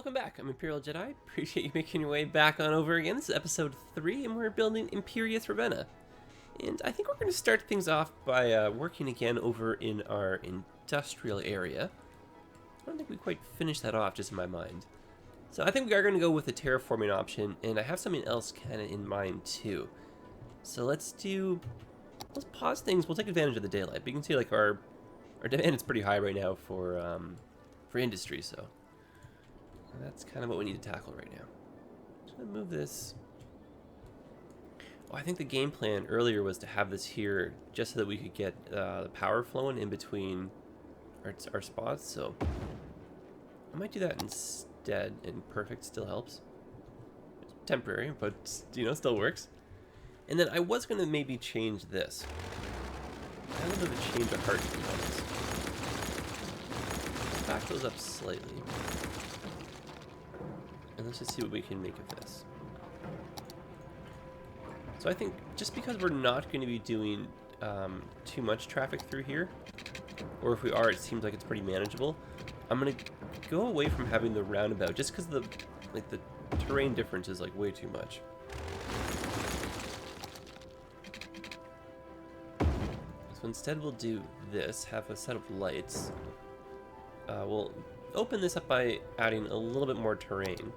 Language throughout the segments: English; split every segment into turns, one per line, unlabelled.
welcome back. I'm ImperialJedi. Appreciate you making your way back on over again. This is episode 3, and we're building Imperius Ravenna. And I think we're going to start things off by working again over in our industrial area. I don't think we quite finished that off, just in my mind. So I think we are going to go with the terraforming option, and I have something else kind of in mind too. So let's pause things. We'll take advantage of the daylight. But you can see like our demand is pretty high right now for industry, so that's kind of what we need to tackle right now. Just gonna move this. Oh, I think the game plan earlier was to have this here just so that we could get the power flowing in between our spots. So I might do that instead, and perfect still helps. It's temporary, but you know, still works. And then I was gonna maybe change this. I have a little bit of change of heart to be honest. Back those up slightly. And let's just see what we can make of this. So I think just because we're not going to be doing too much traffic through here, or if we are, it seems like it's pretty manageable. I'm going to go away from having the roundabout just because the terrain difference is like way too much. So instead we'll do this, have a set of lights. We'll open this up by adding a little bit more terrain.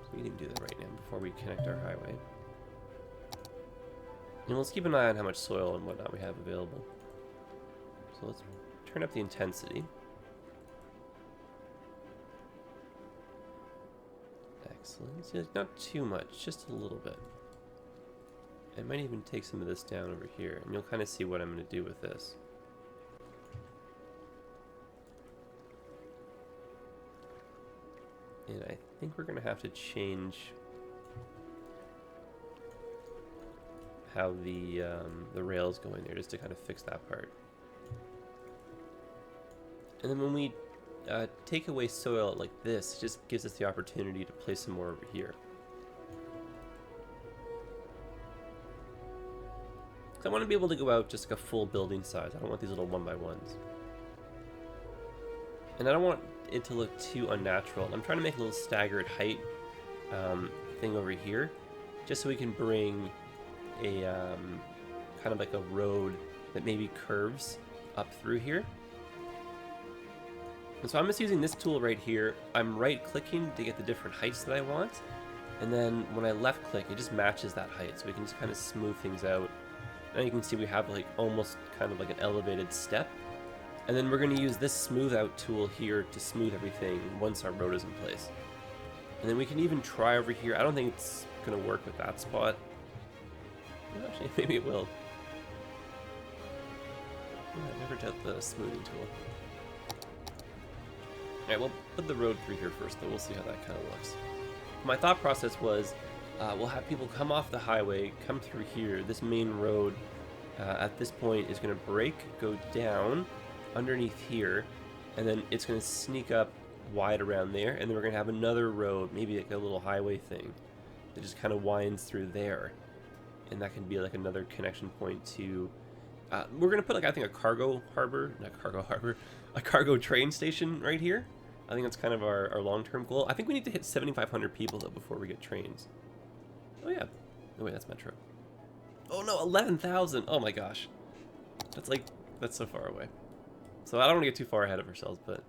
So we can do that right now before we connect our highway. And let's keep an eye on how much soil and whatnot we have available. So let's turn up the intensity. Excellent. See, not too much, just a little bit. I might even take some of this down over here, and you'll kind of see what I'm going to do with this. And I think we're going to have to change how the rails go in there just to kind of fix that part. And then when we take away soil like this, it just gives us the opportunity to place some more over here. I want to be able to go out just like a full building size. I don't want these little 1x1s. And I don't want it to look too unnatural. I'm trying to make a little staggered height thing over here, just so we can bring a kind of like a road that maybe curves up through here. And so I'm just using this tool right here. I'm right clicking to get the different heights that I want, and then when I left click, it just matches that height, so we can just kind of smooth things out. Now you can see we have like almost kind of like an elevated step. And then we're going to use this smooth out tool here to smooth everything once our road is in place. And then we can even try over here. I don't think it's going to work with that spot. Well, actually, maybe it will. Yeah, I never doubt the smoothing tool. Alright, we'll put the road through here first, though. We'll see how that kind of looks. My thought process was we'll have people come off the highway, come through here. This main road at this point is going to break, go down underneath here, and then it's going to sneak up wide around there, and then we're going to have another road, maybe like a little highway thing that just kind of winds through there, and that can be like another connection point to we're going to put like I think a cargo train station right here. I think that's kind of our long-term goal. I think we need to hit 7,500 people though before we get trains. Oh yeah, oh wait, that's metro. Oh no, 11,000. Oh my gosh, that's so far away. So I don't want to get too far ahead of ourselves, but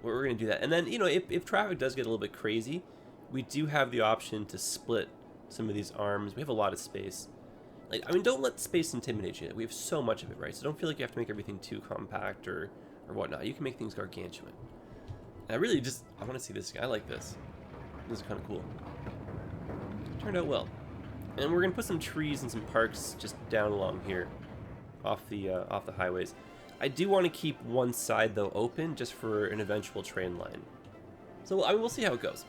we're going to do that. And then, you know, if traffic does get a little bit crazy, we do have the option to split some of these arms. We have a lot of space. Like, I mean, don't let space intimidate you. We have so much of it, right? So don't feel like you have to make everything too compact or whatnot. You can make things gargantuan. And I want to see this. I like this. This is kind of cool. Turned out well. And we're going to put some trees and some parks just down along here off the highways. I do want to keep one side, though, open just for an eventual train line. So, I mean, we'll see how it goes.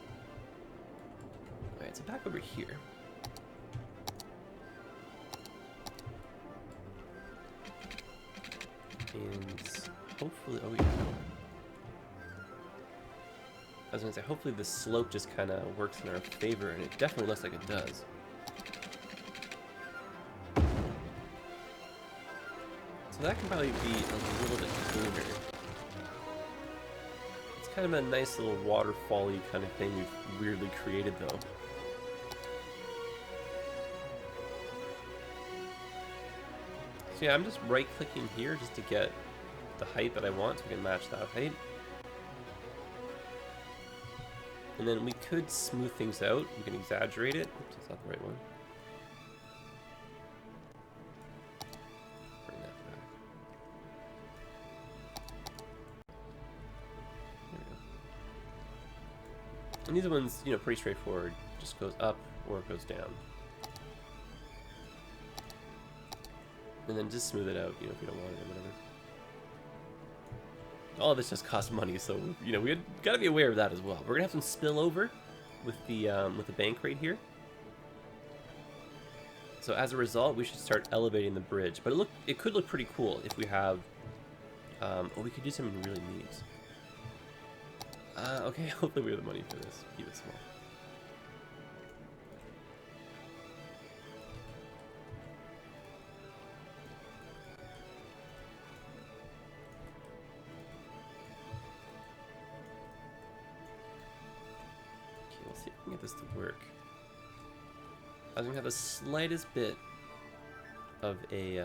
Alright, so back over here. And hopefully, oh yeah. I was going to say, hopefully the slope just kind of works in our favor, and it definitely looks like it does. So that can probably be a little bit cleaner. It's kind of a nice little waterfall-y kind of thing we've weirdly created, though. So yeah, I'm just right-clicking here just to get the height that I want, so we can match that height. And then we could smooth things out. We can exaggerate it. Oops, that's not the right one. Bring that back. There we go. And these ones, you know, pretty straightforward. Just goes up or it goes down. And then just smooth it out, you know, if you don't want it or whatever. All of this just costs money, so you know we got to be aware of that as well. We're gonna have some spillover with the bank right here. So as a result, we should start elevating the bridge. But it could look pretty cool if we have. Oh, we could do something really neat. Okay, hopefully we have the money for this. Keep it small. See if we can get this to work. I was gonna have the slightest bit of a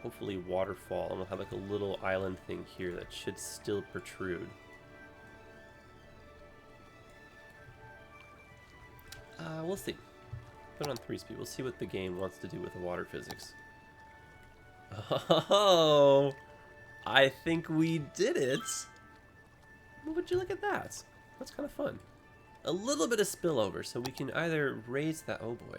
hopefully waterfall, and we'll have like a little island thing here that should still protrude. We'll see. Put it on 3-speed. We'll see what the game wants to do with the water physics. Oh, I think we did it. Would you look at that? That's kind of fun. A little bit of spillover, so we can either raise that, oh boy.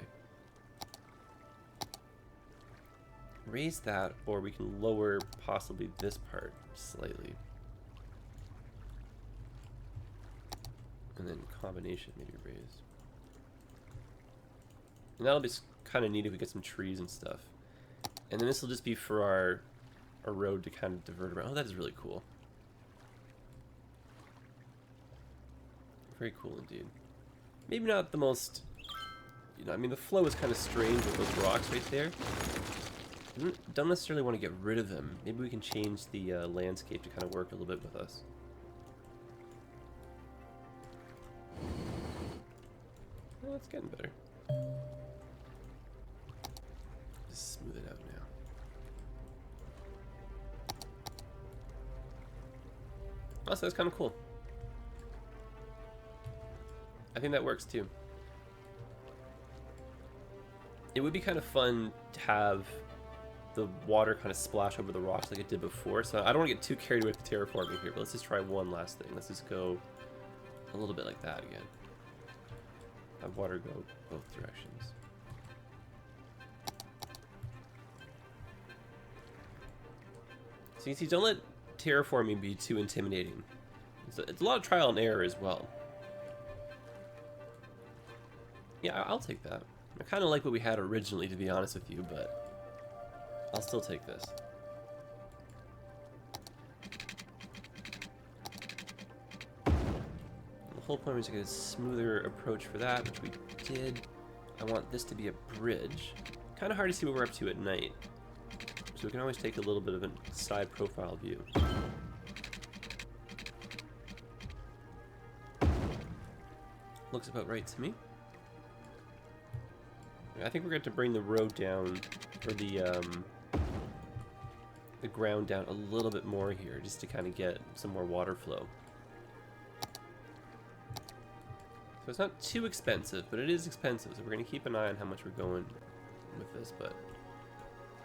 Raise that, or we can lower possibly this part slightly. And then combination, maybe raise. And that'll be kind of neat if we get some trees and stuff. And then this will just be for our road to kind of divert around. Oh, that is really cool. Very cool indeed. Maybe not the most, you know, I mean the flow is kind of strange with those rocks right there. Don't necessarily want to get rid of them. Maybe we can change the landscape to kind of work a little bit with us. Well, it's getting better. Just smooth it out now. Also, that's kind of cool. I think that works too. It would be kind of fun to have the water kind of splash over the rocks like it did before. So I don't want to get too carried away with the terraforming here, but let's just try one last thing. Let's just go a little bit like that again. Have water go both directions. So you see, don't let terraforming be too intimidating. It's a lot of trial and error as well. Yeah, I'll take that. I kind of like what we had originally, to be honest with you, but I'll still take this. The whole point was to get a smoother approach for that, which we did. I want this to be a bridge. Kind of hard to see what we're up to at night, so we can always take a little bit of a side profile view. Looks about right to me. I think we're going to bring the road down, or the ground down a little bit more here, just to kind of get some more water flow. So it's not too expensive, but it is expensive, so we're going to keep an eye on how much we're going with this, but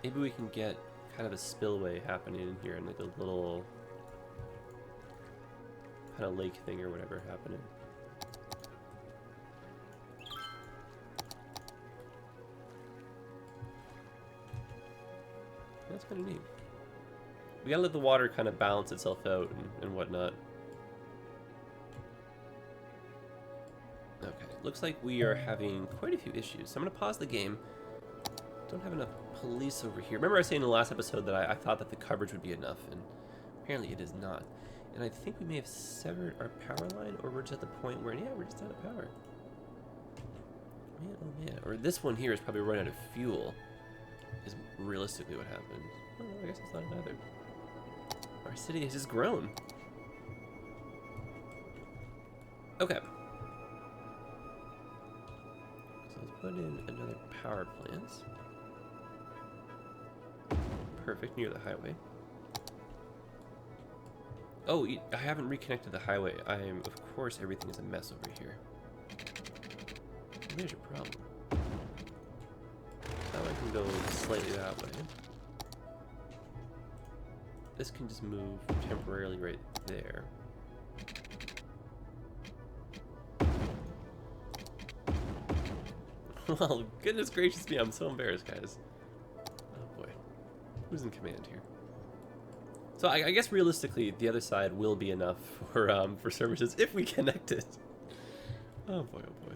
maybe we can get kind of a spillway happening in here, and like a little kind of lake thing or whatever happening. That's kind of neat. We gotta let the water kind of balance itself out and whatnot. Okay, looks like we are having quite a few issues. So I'm gonna pause the game. Don't have enough police over here. Remember I was saying in the last episode that I thought that the coverage would be enough, and apparently it is not. And I think we may have severed our power line, or we're just at the point where, yeah, we're just out of power. Man, oh man. Or this one here is probably running out of fuel. Is realistically what happened. Oh, I guess it's not either. Our city has just grown. Okay. So let's put in another power plant. Perfect, near the highway. Oh, I haven't reconnected the highway. Of course, everything is a mess over here. There's your problem. Now I can go slightly that way. This can just move temporarily right there. Well, goodness gracious me, I'm so embarrassed, guys. Oh boy. Who's in command here? So I guess realistically, the other side will be enough for services if we connect it. Oh boy, oh boy.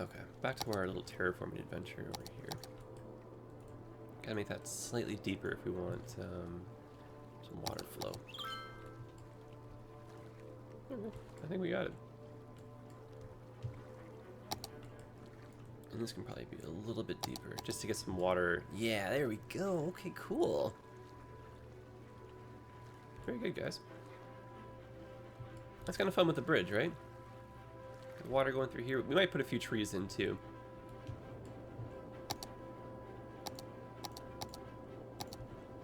Okay, back to our little terraforming adventure over here. Gotta make that slightly deeper if we want some water flow. Okay, I think we got it. And this can probably be a little bit deeper, just to get some water. Yeah, there we go. Okay, cool. Very good, guys. That's kind of fun with the bridge, right? Water going through here. We might put a few trees in, too.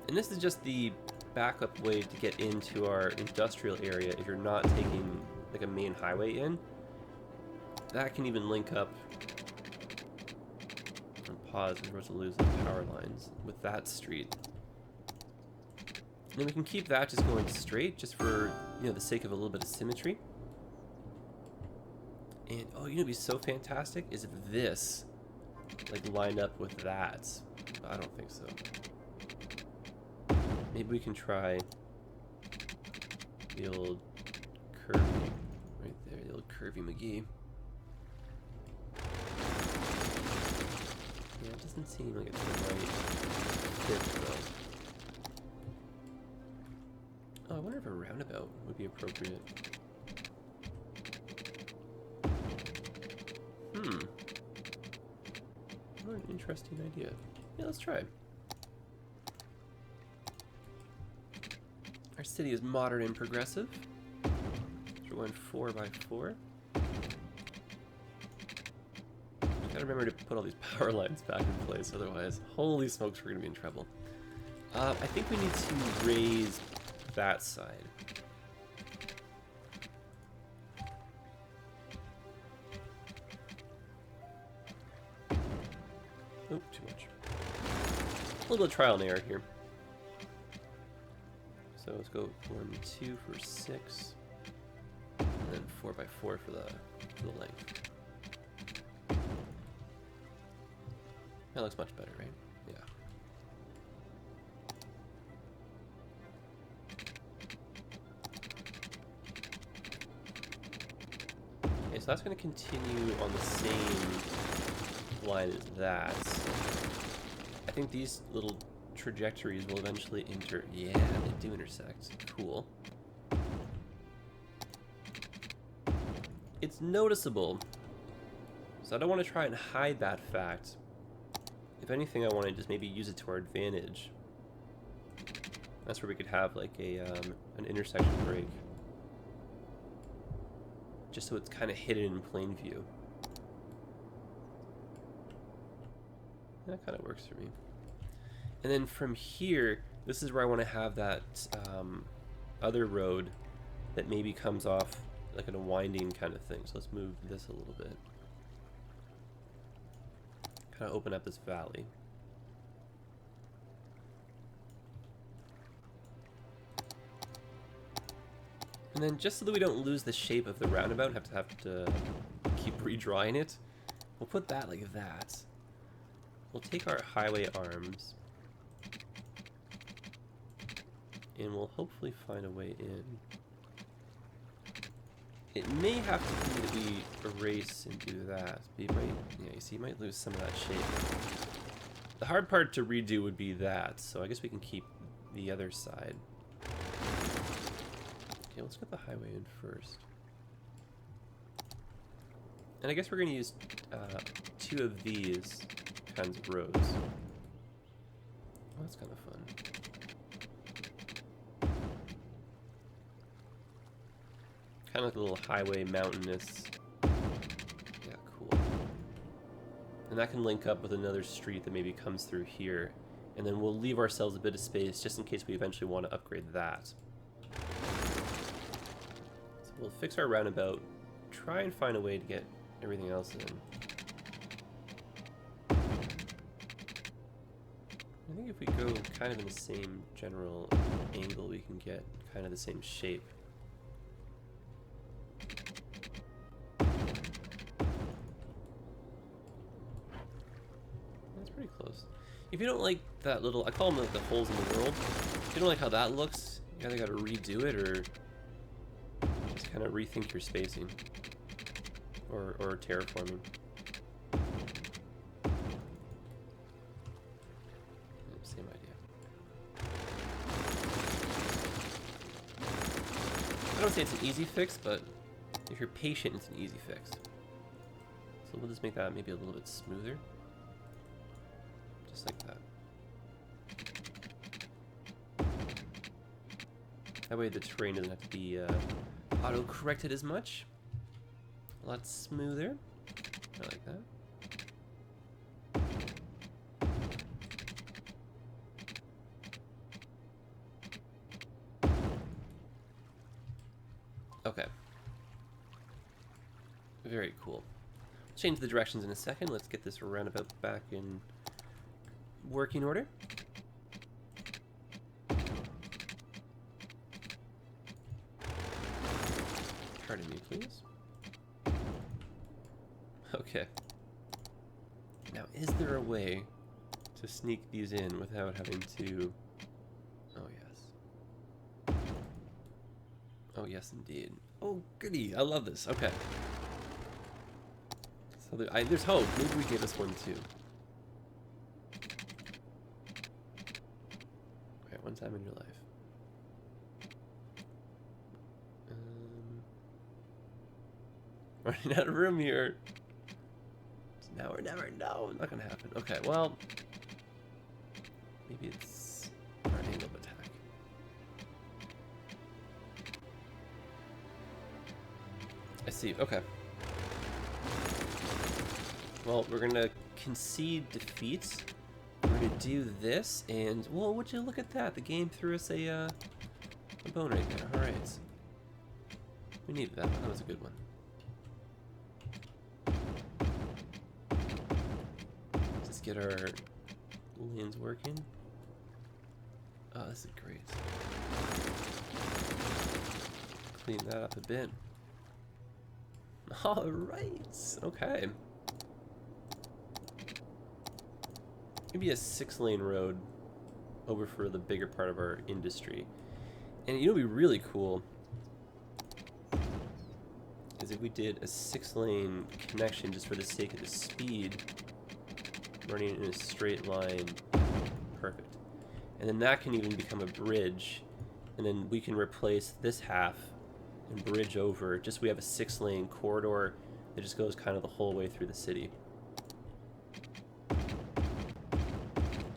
And this is just the backup way to get into our industrial area if you're not taking, like, a main highway in. That can even link up... Pause, we're supposed to lose the power lines with that street. And then we can keep that just going straight, just for, you know, the sake of a little bit of symmetry. And, oh, you know what'd be so fantastic? Is if this, like, lined up with that. I don't think so. Maybe we can try the old curvy, right there, the old curvy McGee. Yeah, it doesn't seem like it's the right fit, though. Oh, I wonder if a roundabout would be appropriate. What an interesting idea. Yeah, let's try. Our city is modern and progressive. So we're going 4x4. Gotta remember to put all these power lines back in place, otherwise, holy smokes, we're gonna be in trouble. I think we need to raise that side. Oh, too much. A little bit of trial and error here. So let's go 1, 2 for 6, and then 4x4 for the length. That looks much better, right? Yeah. Okay, so that's going to continue on the same line as that. I think these little trajectories will eventually yeah, they do intersect. Cool. It's noticeable. So I don't want to try and hide that fact. If anything, I want to just maybe use it to our advantage. That's where we could have like an intersection break. Just so it's kind of hidden in plain view. That kind of works for me. And then from here, this is where I want to have that other road that maybe comes off like in a winding kind of thing. So let's move this a little bit. Kind of open up this valley. And then just so that we don't lose the shape of the roundabout and have to keep redrawing it, we'll put that like that. We'll take our highway arms and we'll hopefully find a way in. It may have to be that we erase and do that. But you might, yeah, you see, you might lose some of that shape. The hard part to redo would be that, so I guess we can keep the other side. Okay, let's get the highway in first. And I guess we're going to use 2 of these kinds of roads. Oh, that's kind of fun. Kind of like a little highway, mountainous. Yeah, cool. And that can link up with another street that maybe comes through here. And then we'll leave ourselves a bit of space just in case we eventually want to upgrade that. So we'll fix our roundabout, try and find a way to get everything else in. I think if we go kind of in the same general angle, we can get kind of the same shape. That's pretty close. If you don't like that little, I call them like the holes in the world. If you don't like how that looks, you either got to redo it or just kind of rethink your spacing or terraforming. Same idea. I don't say it's an easy fix, but if you're patient, it's an easy fix. So we'll just make that maybe a little bit smoother. Just like that. That way the terrain doesn't have to be auto-corrected as much. A lot smoother. I like that. Okay. Very cool. Change the directions in a second. Let's get this roundabout back in working order. Pardon me, please. Okay. Now, is there a way to sneak these in without having to... Oh, yes. Oh, yes, indeed. Oh, goody. I love this. Okay. So there's hope. Maybe we get this one, too. Okay, one time in your life. Running out of room here. Now or never. No, not gonna happen. Okay, well, maybe it's our angle of attack. I see. Okay. Well, we're gonna concede defeat. We're gonna do this, and well, would you look at that? The game threw us a bone right there. All right. We needed that. That was a good one. Get our lanes working. Oh, this is great. Clean that up a bit. All right. Okay. Maybe a 6-lane road over for the bigger part of our industry. And you know what'd be really cool is if we did a 6-lane connection just for the sake of the speed. Running in a straight line. Perfect. And then that can even become a bridge. And then we can replace this half and bridge over. Just we have a 6-lane corridor that just goes kind of the whole way through the city.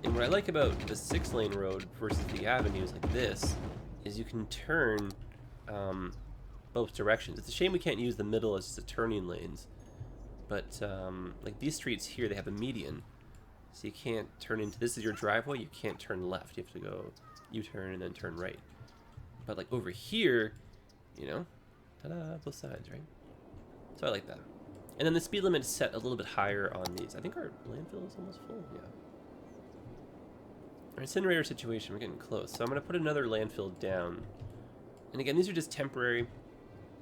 And what I like about the 6-lane road versus the avenues like this is you can turn both directions. It's a shame we can't use the middle as just a turning lanes. But like these streets here, they have a median. So you can't turn into, this is your driveway, you can't turn left. You have to go U-turn and then turn right. But like over here, you know, ta-da, both sides, right? So I like that. And then the speed limit is set a little bit higher on these. I think our landfill is almost full, yeah. Our incinerator situation, we're getting close. So I'm gonna put another landfill down. And again, these are just temporary,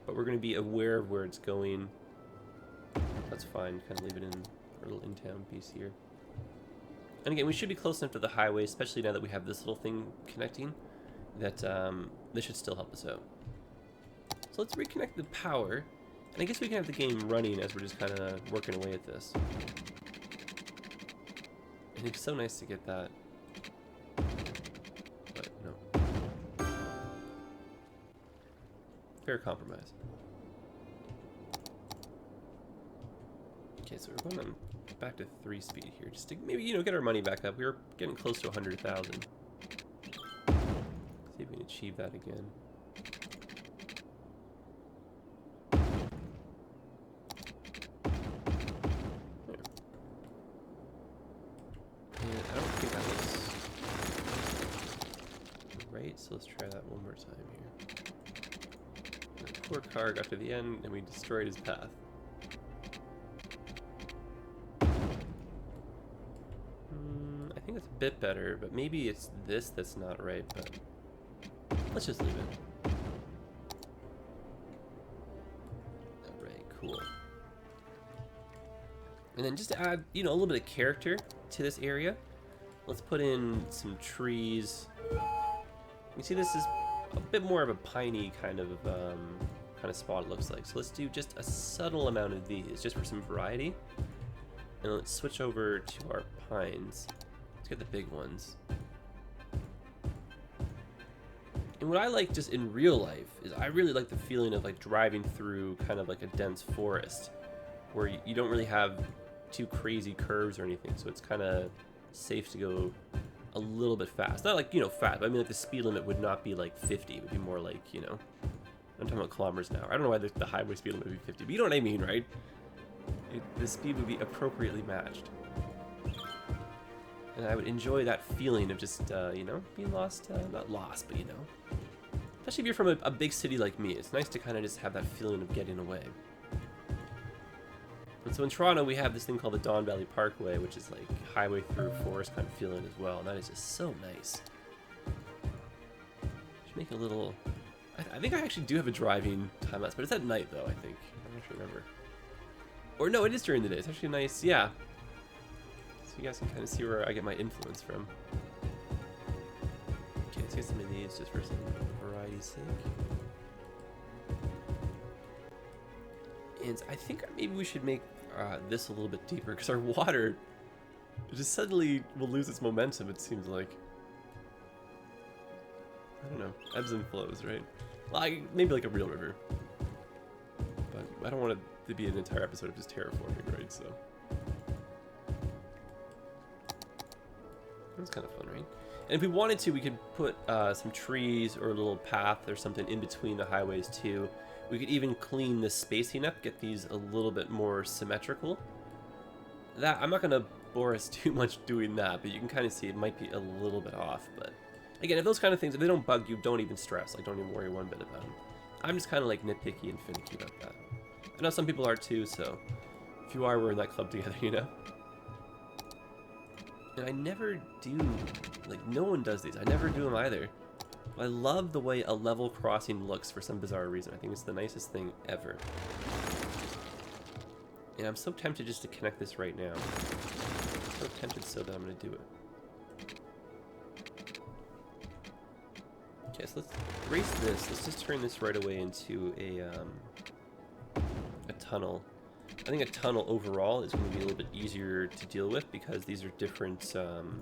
but we're gonna be aware of where it's going. That's fine, kind of leave it in our little in-town piece here. And again, we should be close enough to the highway, especially now that we have this little thing connecting, that this should still help us out. So let's reconnect the power, and I guess we can have the game running as we're just kind of working away at this. And it's so nice to get that. But no. Fair compromise. Okay, so we're going on back to 3 speed here, just to maybe, you know, get our money back up. We were getting close to 100,000. See if we can achieve that again. Alright, so let's try that one more time here. The poor car got to the end and we destroyed his path. I think it's a bit better, but maybe it's this that's not right, but let's just leave it. Alright, cool. And then just to add, you know, a little bit of character to this area, let's put in some trees. You see this is a bit more of a piney kind of spot it looks like. So let's do just a subtle amount of these, just for some variety. And let's switch over to our pines. Let's get the big ones. And what I like just in real life is I really like the feeling of like driving through kind of like a dense forest where you don't really have too crazy curves or anything, so it's kind of safe to go a little bit fast. Not like, you know, fast, but I mean like the speed limit would not be like 50. It would be more like, you know, I'm talking about kilometers an hour. I don't know why the highway speed limit would be 50, but you know what I mean, right? The speed would be appropriately matched. And I would enjoy that feeling of just, you know, being lost, not lost, but you know. Especially if you're from a big city like me, it's nice to kind of just have that feeling of getting away. And so in Toronto, we have this thing called the Don Valley Parkway, which is like highway through forest kind of feeling as well, and that is just so nice. Should make a little... I think I actually do have a driving time lapse, but it's at night though, I think. I don't remember. Or no, it is during the day. It's actually nice, yeah. So you guys can kind of see where I get my influence from. Okay, let's get some of these just for some variety's sake. And I think maybe we should make this a little bit deeper, because our water just suddenly will lose its momentum, it seems like. I don't know, ebbs and flows, right? Like, maybe like a real river. But I don't want it to be an entire episode of just terraforming, right? So that's kind of fun, right? And if we wanted to, we could put some trees or a little path or something in between the highways too. We could even clean the spacing up, get these a little bit more symmetrical. That I'm not going to bore us too much doing that, but you can kind of see it might be a little bit off. But again, if those kind of things, if they don't bug you, don't even stress. Like, don't even worry one bit about them. I'm just kind of like nitpicky and finicky about that. I know some people are too, so if you are, we're in that club together, you know? And I never do, like, no one does these. I never do them either. I love the way a level crossing looks for some bizarre reason. I think it's the nicest thing ever. And I'm so tempted just to connect this right now. So tempted so that I'm going to do it. Okay, so let's erase this. Let's just turn this right away into a tunnel. I think a tunnel overall is going to be a little bit easier to deal with because these are different, kind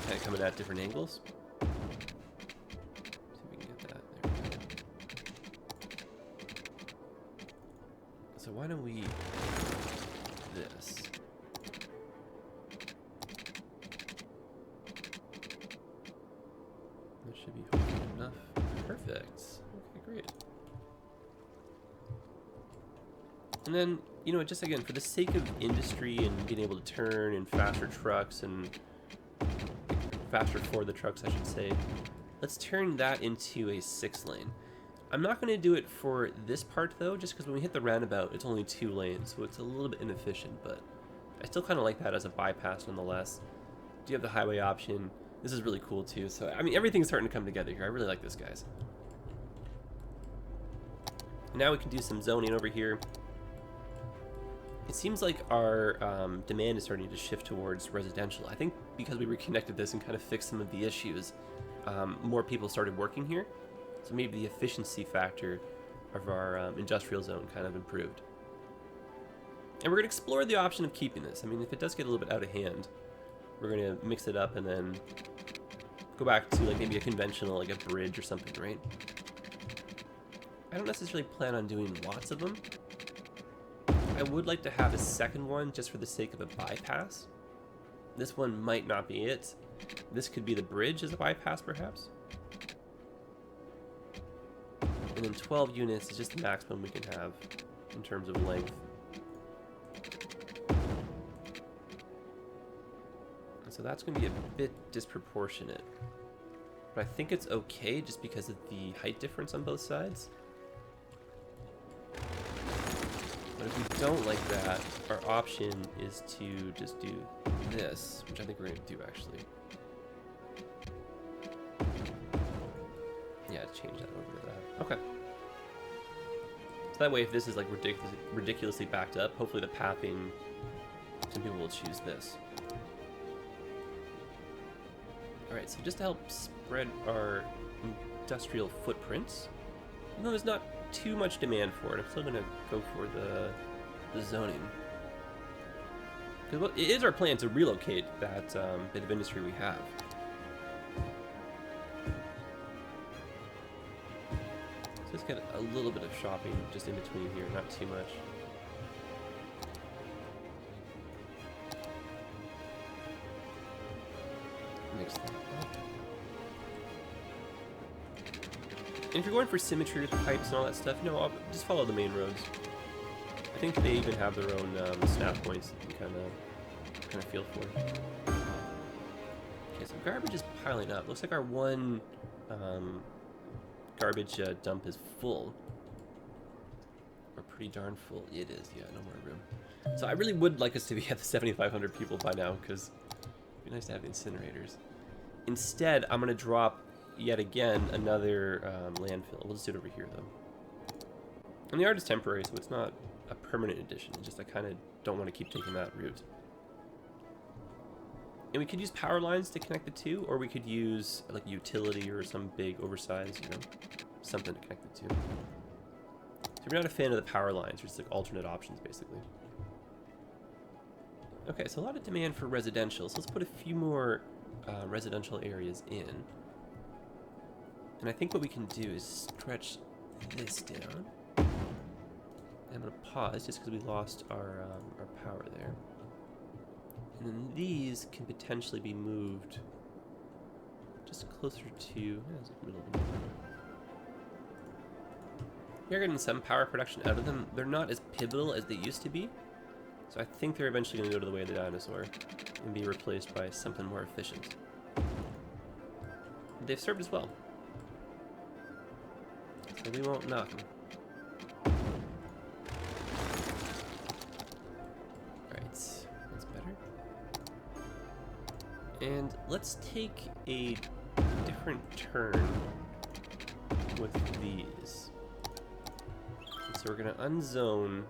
of coming at different angles. So why don't we do this? That should be hopefully enough. Perfect. Okay, great. And then, you know, just again, for the sake of industry and being able to turn and faster trucks and faster for the trucks, I should say, let's turn that into a 6-lane. I'm not going to do it for this part though, just because when we hit the roundabout, it's only 2 lanes, so it's a little bit inefficient, but I still kind of like that as a bypass nonetheless. Do you have the highway option? This is really cool too, so I mean, everything's starting to come together here. I really like this, guys. Now we can do some zoning over here. It seems like our demand is starting to shift towards residential. I think because we reconnected this and kind of fixed some of the issues, more people started working here. So maybe the efficiency factor of our industrial zone kind of improved. And we're going to explore the option of keeping this. I mean, if it does get a little bit out of hand, we're going to mix it up and then go back to like maybe a conventional, like a bridge or something, right? I don't necessarily plan on doing lots of them. I would like to have a second one just for the sake of a bypass. This one might not be it. This could be the bridge as a bypass, perhaps. And then 12 units is just the maximum we can have in terms of length. And so that's going to be a bit disproportionate. But I think it's okay just because of the height difference on both sides. But if we don't like that, our option is to just do this, which I think we're going to do actually. Yeah, change that over to that. Okay. So that way, if this is like ridiculously backed up, hopefully the pathing, some people will choose this. Alright, so just to help spread our industrial footprints, even though there's not too much demand for it, I'm still going to go for the zoning. Because it is our plan to relocate that bit of industry we have. So let's get a little bit of shopping just in between here, not too much. Mix that up. And if you're going for symmetry with the pipes and all that stuff, no, just follow the main roads. I think they even have their own snap points that you can kind of feel for. Okay, so garbage is piling up. Looks like our one garbage dump is full. Or pretty darn full. It is, yeah, no more room. So I really would like us to be at the 7,500 people by now, because it'd be nice to have incinerators. Instead, I'm going to drop yet again another landfill. We'll just do it over here, though. And the art is temporary, so it's not a permanent addition. It's just I kind of don't want to keep taking that route. And we could use power lines to connect the two, or we could use like utility or some big oversized, you know, something to connect the two. So if you're not a fan of the power lines, there's like alternate options, basically. Okay, so a lot of demand for residential. So let's put a few more residential areas in. And I think what we can do is stretch this down. I'm going to pause just because we lost our power there. And then these can potentially be moved just closer to the middle of the nowhere. You're getting some power production out of them. They're not as pivotal as they used to be. So I think they're eventually going to go to the way of the dinosaur and be replaced by something more efficient. They've served us well. So we won't knock them. Alright, that's better. And let's take a different turn with these. And so we're going to unzone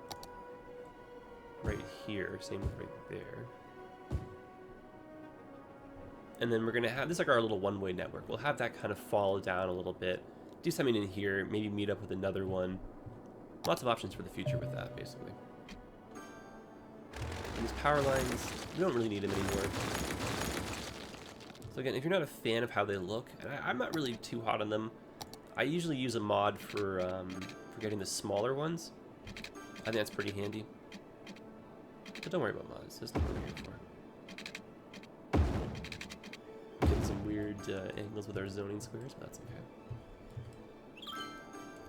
right here, same with right there. And then we're going to have this like our little one-way network. We'll have that kind of fall down a little bit. Do something in here, maybe meet up with another one. Lots of options for the future with that, basically. And these power lines, we don't really need them anymore. So again, if you're not a fan of how they look, and I'm not really too hot on them, I usually use a mod for getting the smaller ones. I think that's pretty handy. But don't worry about mods, that's not what we're here for. Getting some weird angles with our zoning squares, but that's okay.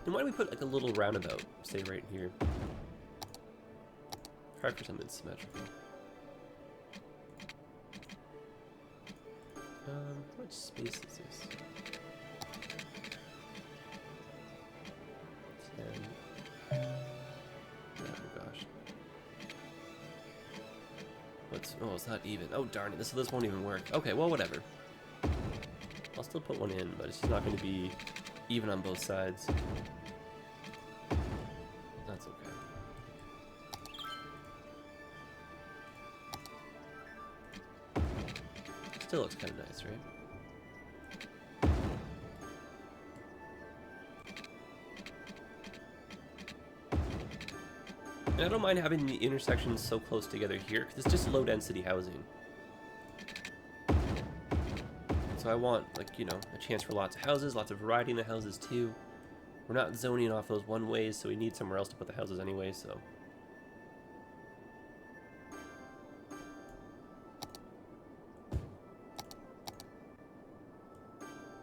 And why don't we put like a little roundabout, say right here. Try for something symmetrical. How much space is this? 10. Oh gosh. Oh, it's not even. Oh darn it, this won't even work. Okay, well whatever. I'll still put one in, but it's just not going to be even on both sides. That's okay. Still looks kind of nice, right? And I don't mind having the intersections so close together here, because it's just low density housing. So I want, like, you know, a chance for lots of houses, lots of variety in the houses too. We're not zoning off those one ways, so we need somewhere else to put the houses anyway, so.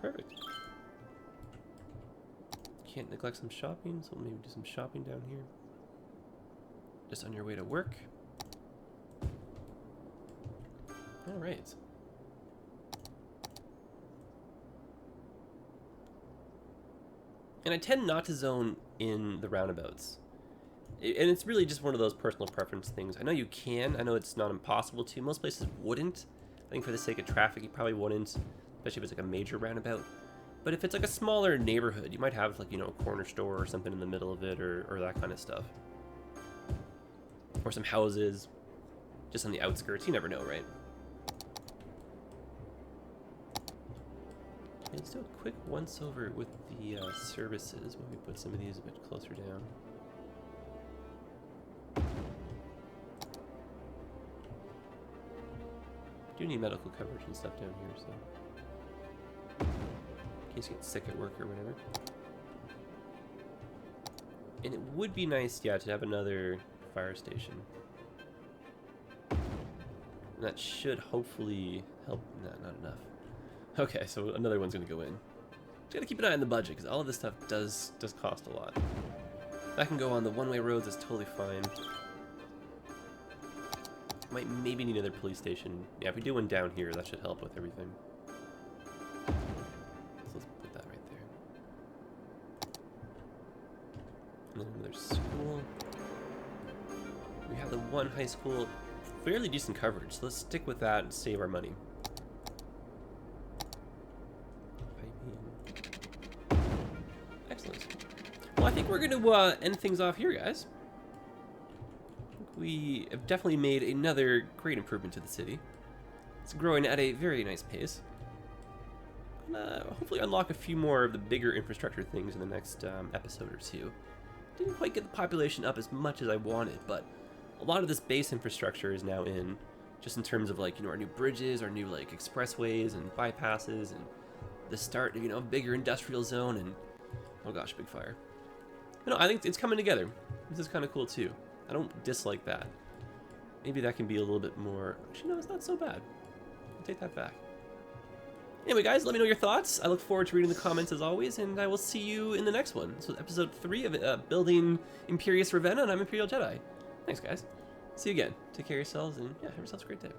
Perfect. Can't neglect some shopping, so we'll maybe do some shopping down here. Just on your way to work. All right. And I tend not to zone in the roundabouts. And it's really just one of those personal preference things. I know you can. I know it's not impossible to. Most places wouldn't. I think for the sake of traffic, you probably wouldn't, especially if it's like a major roundabout. But if it's like a smaller neighborhood, you might have like, you know, a corner store or something in the middle of it, or that kind of stuff. Or some houses just on the outskirts. You never know, right? Okay, let's do a quick once over with the services when we put some of these a bit closer down. Do need medical coverage and stuff down here, so in case you get sick at work or whatever. And it would be nice, yeah, to have another fire station. And that should hopefully help. No, not enough. Okay, so another one's gonna go in. Just gotta keep an eye on the budget, because all of this stuff does cost a lot. That can go on the one-way roads, is totally fine. Might maybe need another police station. Yeah, if we do one down here, that should help with everything. So let's put that right there. And then another school. We have the one high school, fairly decent coverage, so let's stick with that and save our money. Excellent. Well, I think we're going to end things off here, guys. We have definitely made another great improvement to the city. It's growing at a very nice pace. And, hopefully unlock a few more of the bigger infrastructure things in the next episode or two. Didn't quite get the population up as much as I wanted, but a lot of this base infrastructure is now in, just in terms of like, you know, our new bridges, our new like expressways and bypasses, and the start of, you know, a bigger industrial zone, and oh gosh, big fire. You know, I think it's coming together. This is kind of cool too. I don't dislike that. Maybe that can be a little bit more... Actually, no, it's not so bad. I'll take that back. Anyway, guys, let me know your thoughts. I look forward to reading the comments as always, and I will see you in the next one. So episode 3 of Building Imperious Ravenna, and I'm ImperialJedi. Thanks, guys. See you again. Take care of yourselves, and yeah, have yourselves a great day.